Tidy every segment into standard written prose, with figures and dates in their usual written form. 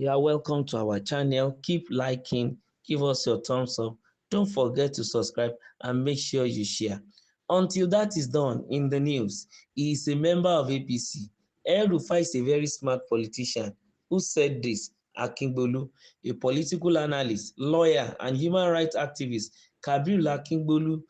You are welcome to our channel. Keep liking, give us your thumbs up. Don't forget to subscribe and make sure you share. Until that is done, in the news, he is a member of APC. El-Rufai is a very smart politician. Who said this? Akingbolu, a political analyst, lawyer, and human rights activist, Kabir Akingbolu,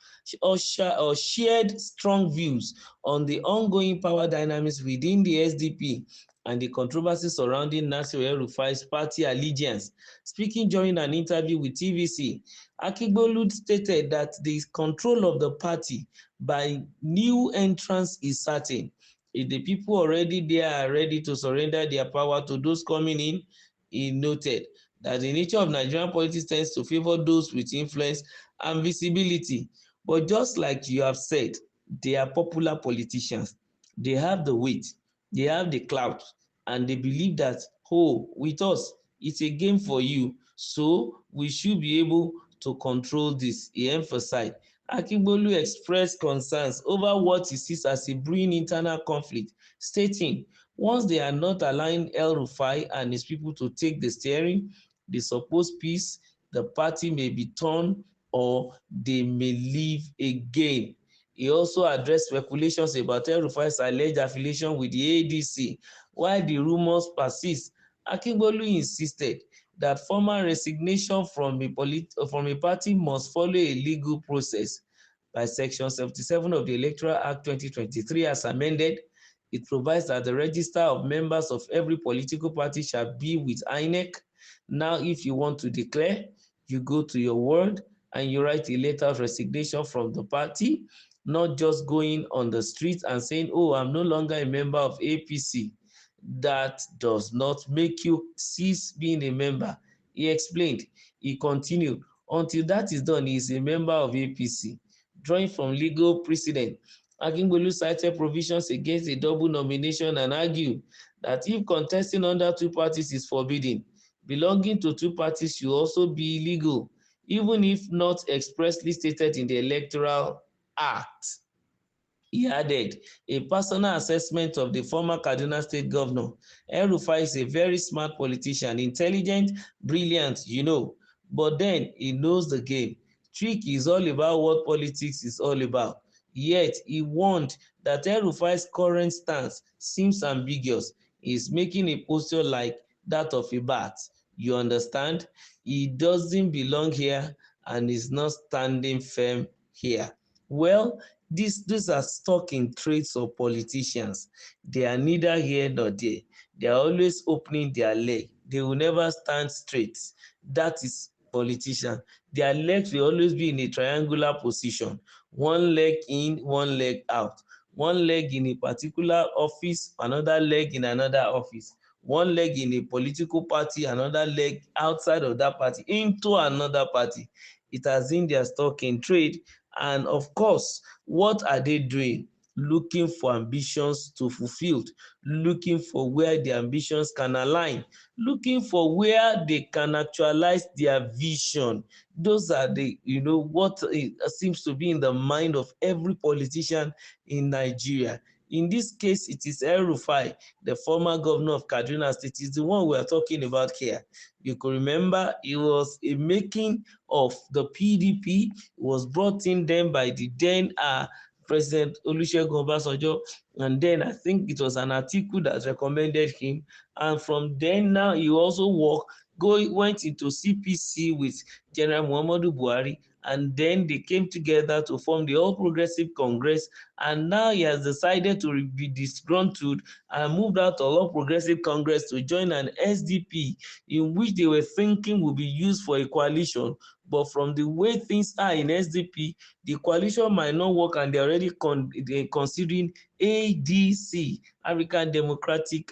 shared strong views on the ongoing power dynamics within the SDP and the controversy surrounding Nasir El-Rufai's party allegiance. Speaking during an interview with TVC, Akingbolu stated that the control of the party by new entrants is certain. If the people already there are ready to surrender their power to those coming in, he noted that the nature of Nigerian politics tends to favor those with influence and visibility. But just like you have said, they are popular politicians. They have the weight, they have the clout, and they believe that, oh, with us, it's a game for you, so we should be able to control this, he emphasized. Akingbolu expressed concerns over what he sees as a brewing internal conflict, stating, once they are not allowing El-Rufai and his people to take the steering, the supposed peace, the party may be torn or they may leave again. He also addressed speculations about El-Rufai's alleged affiliation with the ADC. While the rumors persist, Akingbolu insisted that formal resignation from a party must follow a legal process. By Section 77 of the Electoral Act 2023 as amended, it provides that the register of members of every political party shall be with INEC. Now, if you want to declare, you go to your ward and you write a letter of resignation from the party, not just going on the street and saying, oh, I'm no longer a member of APC. That does not make you cease being a member. He explained. He continued, until that is done, he is a member of APC. Drawing from legal precedent, Akingbolu cited provisions against a double nomination and argued that if contesting under two parties is forbidden, belonging to two parties should also be illegal, even if not expressly stated in the Electoral Act. He added, a personal assessment of the former Kaduna State Governor, El-Rufai is a very smart politician, intelligent, brilliant, but then he knows the game. Trick is all about what politics is all about. Yet, he warned that El-Rufai's current stance seems ambiguous. He is making a posture like that of a bat. You understand? He doesn't belong here and is not standing firm here. Well, these are stalking traits of politicians. They are neither here nor there. They are always opening their leg. They will never stand straight. That is politician. Their legs will always be in a triangular position. One leg in, one leg out. One leg in a particular office, another leg in another office. One leg in a political party, another leg outside of that party, into another party. It has been their stock in trade. And of course, what are they doing? Looking for ambitions to fulfill, looking for where the ambitions can align, looking for where they can actualize their vision. Those are what seems to be in the mind of every politician in Nigeria. In this case, it is El-Rufai, the former governor of Kaduna State, is the one we are talking about here. You could remember it was a making of the PDP. It was brought in then by the then President Olusegun Obasanjo, and then I think it was an article that recommended him. And from then now, he also went into CPC with General Muhammadu Buhari, and then they came together to form the All Progressive Congress, and now he has decided to be disgruntled and moved out of All Progressive Congress to join an SDP in which they were thinking would be used for a coalition. But from the way things are in SDP, the coalition might not work, and they're already considering ADC, African Democratic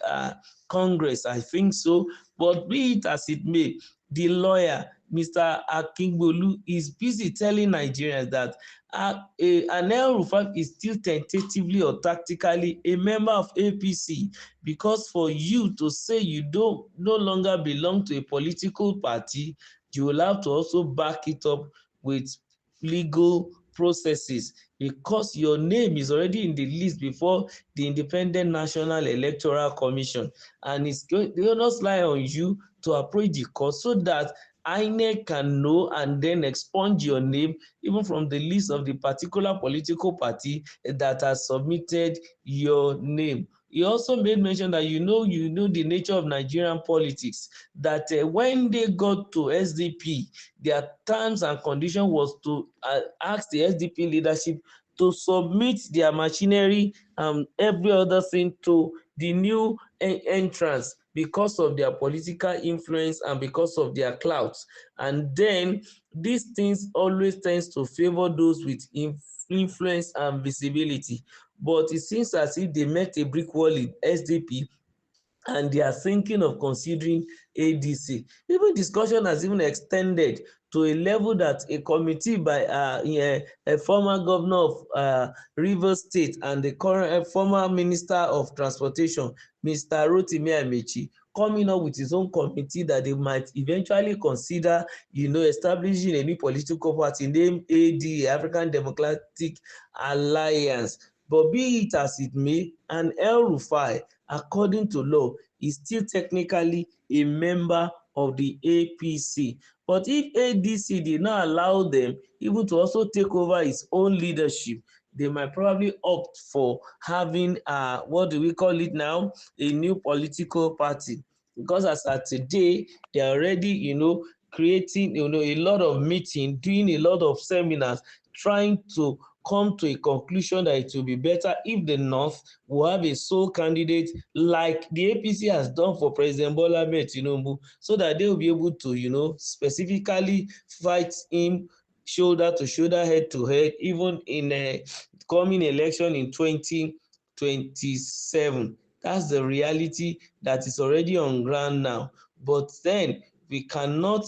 Congress, I think so. But be it as it may, the lawyer, Mr. Akingbolu, is busy telling Nigerians that an El-Rufai is still tentatively or tactically a member of APC, because for you to say you no longer belong to a political party, you will have to also back it up with legal processes, because your name is already in the list before the Independent National Electoral Commission, and it's going to not lie on you to approach the court so that INEC can know and then expunge your name even from the list of the particular political party that has submitted your name. He also made mention that you know the nature of Nigerian politics, that when they got to SDP, their terms and condition was to ask the SDP leadership to submit their machinery and every other thing to the new entrance because of their political influence and because of their clout. And then these things always tends to favor those with influence and visibility. But it seems as if they met a brick wall in SDP and they are thinking of considering ADC. Even discussion has even extended to a level that a committee by a former governor of Rivers State and the current former Minister of Transportation, Mr. Rotimi Amechi, coming up with his own committee that they might eventually consider, establishing a new political party named AD, African Democratic Alliance. But be it as it may, an El-Rufai, according to law, is still technically a member of the APC. But if ADC did not allow them even to also take over its own leadership, they might probably opt for having what do we call it now, a new political party. Because as at today, they are already, creating, a lot of meeting, doing a lot of seminars, trying to come to a conclusion that it will be better if the North will have a sole candidate like the APC has done for President Bola Ahmed Tinubu, so that they will be able to, specifically fight him shoulder to shoulder, head to head, even in a coming election in 2027. That's the reality that is already on ground now. But then we cannot,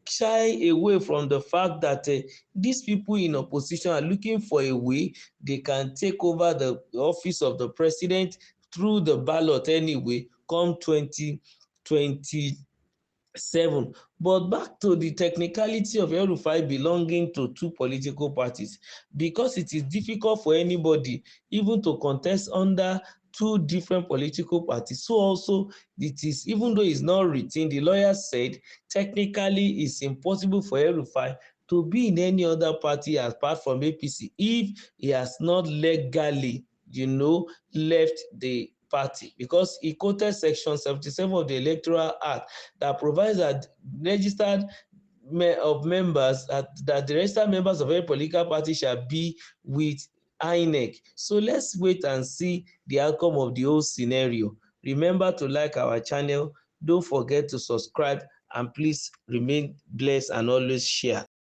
shy away from the fact that these people in opposition are looking for a way they can take over the office of the president through the ballot anyway come 2027. But back to the technicality of El-Rufai belonging to two political parties, because it is difficult for anybody even to contest under two different political parties. So also it is, even though it's not written, the lawyer said technically it's impossible for El-Rufai to be in any other party apart from APC if he has not legally, left the party, because he quoted section 77 of the Electoral Act that provides that registered of members that the registered members of every political party shall be with INEC. So let's wait and see the outcome of the whole scenario. Remember to like our channel, don't forget to subscribe, and please remain blessed and always share.